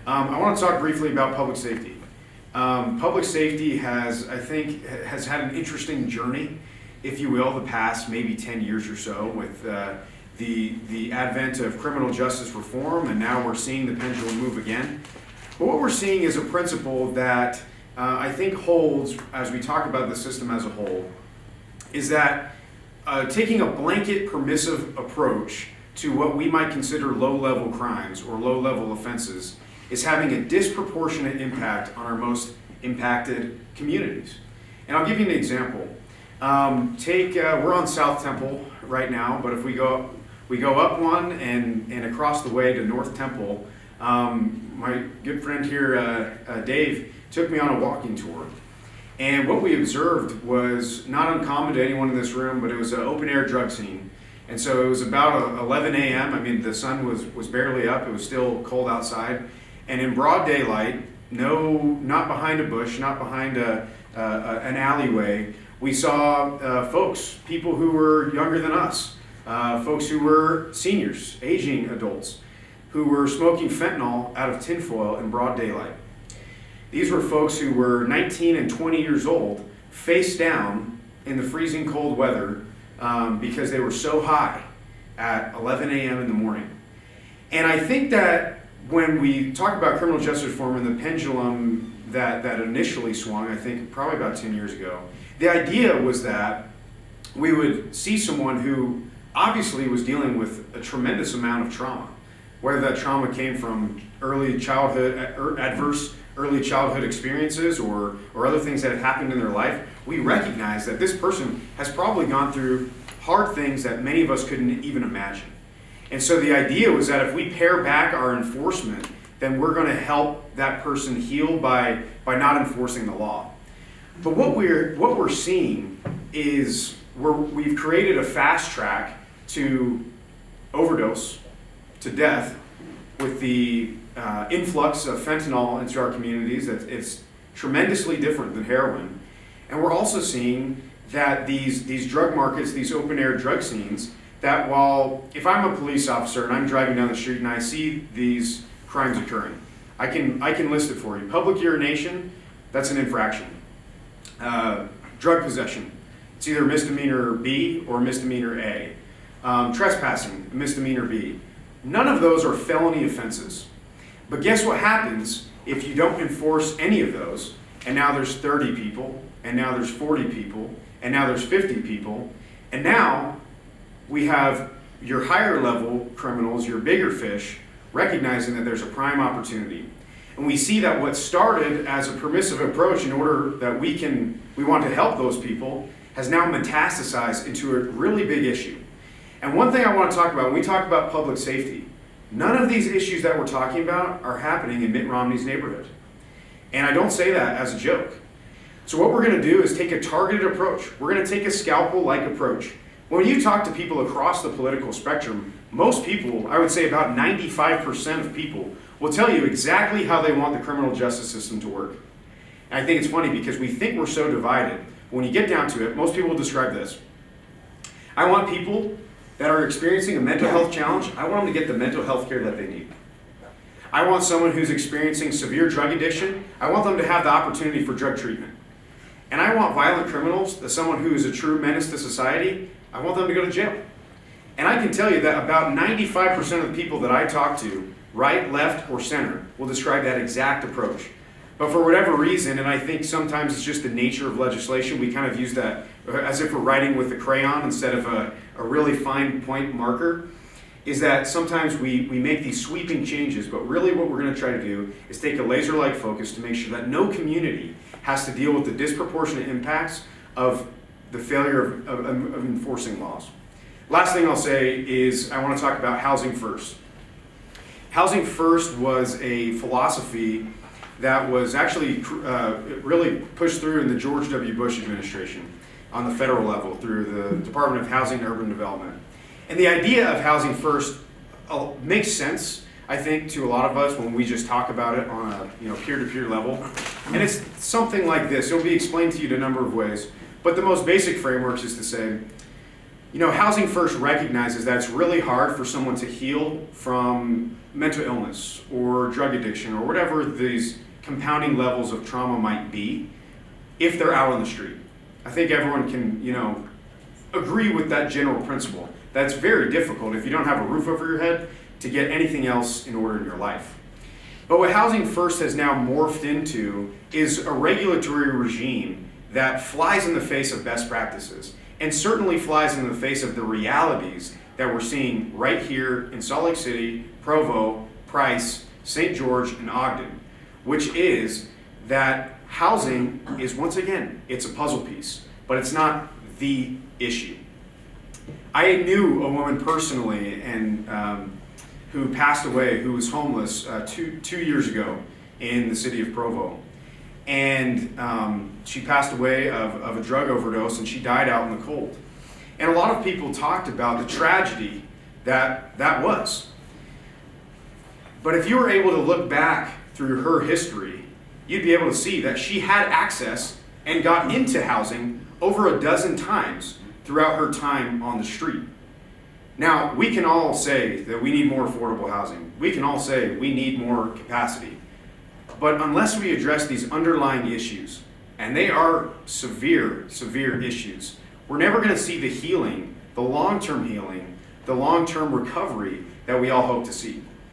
I want to talk briefly about public safety. Public safety has, I think, has had an interesting journey, if you will, the past maybe 10 years or so with the advent of criminal justice reform, and now we're seeing the pendulum move again. But what we're seeing is a principle that I think holds, as we talk about the system as a whole, is that taking a blanket permissive approach to what we might consider low-level crimes or low-level offenses is having a disproportionate impact on our most impacted communities. And I'll give you an example. We're on South Temple right now, but if we go up one and across the way to North Temple, my good friend here, Dave, took me on a walking tour. And what we observed was not uncommon to anyone in this room, but it was an open-air drug scene. And so it was about 11 a.m. I mean, the sun was barely up. It was still cold outside. And in broad daylight, not behind a bush, not behind an alleyway, we saw people who were younger than us, folks who were seniors, aging adults, who were smoking fentanyl out of tinfoil in broad daylight. These were folks who were 19 and 20 years old, face down in the freezing cold weather because they were so high at 11 a.m. in the morning. And I think that when we talk about criminal justice reform and the pendulum that initially swung, I think probably about 10 years ago, the idea was that we would see someone who obviously was dealing with a tremendous amount of trauma, whether that trauma came from adverse early childhood experiences or other things that had happened in their life. We recognize that this person has probably gone through hard things that many of us couldn't even imagine. And so the idea was that if we pare back our enforcement, then we're going to help that person heal by not enforcing the law. But what we're seeing is we've created a fast track to overdose, to death, with the influx of fentanyl into our communities. It's tremendously different than heroin. And we're also seeing that these drug markets, these open-air drug scenes, that if I'm a police officer and I'm driving down the street and I see these crimes occurring, I can list it for you. Public urination, that's an infraction. Drug possession, it's either misdemeanor B or misdemeanor A. Trespassing, misdemeanor B. None of those are felony offenses. But guess what happens if you don't enforce any of those, and now there's 30 people, and now there's 40 people, and now there's 50 people, and now we have your higher level criminals, your bigger fish, recognizing that there's a prime opportunity. And we see that what started as a permissive approach in order that we want to help those people has now metastasized into a really big issue. And one thing I want to talk about, when we talk about public safety, none of these issues that we're talking about are happening in Mitt Romney's neighborhood. And I don't say that as a joke. So what we're going to do is take a targeted approach. We're going to take a scalpel-like approach. When you talk to people across the political spectrum, most people, I would say about 95% of people, will tell you exactly how they want the criminal justice system to work. And I think it's funny because we think we're so divided. When you get down to it, most people will describe this. I want people that are experiencing a mental health challenge, I want them to get the mental health care that they need. I want someone who's experiencing severe drug addiction, I want them to have the opportunity for drug treatment. And I want violent criminals, as someone who is a true menace to society, I want them to go to jail. And I can tell you that about 95% of the people that I talk to, right, left, or center, will describe that exact approach. But for whatever reason, and I think sometimes it's just the nature of legislation, we kind of use that as if we're writing with a crayon instead of a really fine point marker, is that sometimes we make these sweeping changes, but really what we're going to try to do is take a laser-like focus to make sure that no community has to deal with the disproportionate impacts of the failure of enforcing laws. Last thing I'll say is I want to talk about housing first. Housing first was a philosophy that was actually really pushed through in the George W. Bush administration on the federal level through the Department of Housing and Urban Development. And the idea of housing first makes sense, I think, to a lot of us when we just talk about it on a peer-to-peer level. And it's something like this. It'll be explained to you in a number of ways. But the most basic frameworks is to say, Housing First recognizes that it's really hard for someone to heal from mental illness or drug addiction or whatever these compounding levels of trauma might be if they're out on the street. I think everyone can, agree with that general principle. That's very difficult if you don't have a roof over your head to get anything else in order in your life. But what Housing First has now morphed into is a regulatory regime that flies in the face of best practices and certainly flies in the face of the realities that we're seeing right here in Salt Lake City, Provo, Price, St. George, and Ogden, which is that housing is, once again, it's a puzzle piece, but it's not the issue. I knew a woman personally and who passed away, who was homeless two years ago in the city of Provo. And she passed away of a drug overdose, and she died out in the cold. And a lot of people talked about the tragedy that was. But if you were able to look back through her history, you'd be able to see that she had access and got into housing over a dozen times throughout her time on the street. Now, we can all say that we need more affordable housing. We can all say we need more capacity. But unless we address these underlying issues, and they are severe, severe issues, we're never going to see the healing, the long-term healing, the long-term recovery that we all hope to see.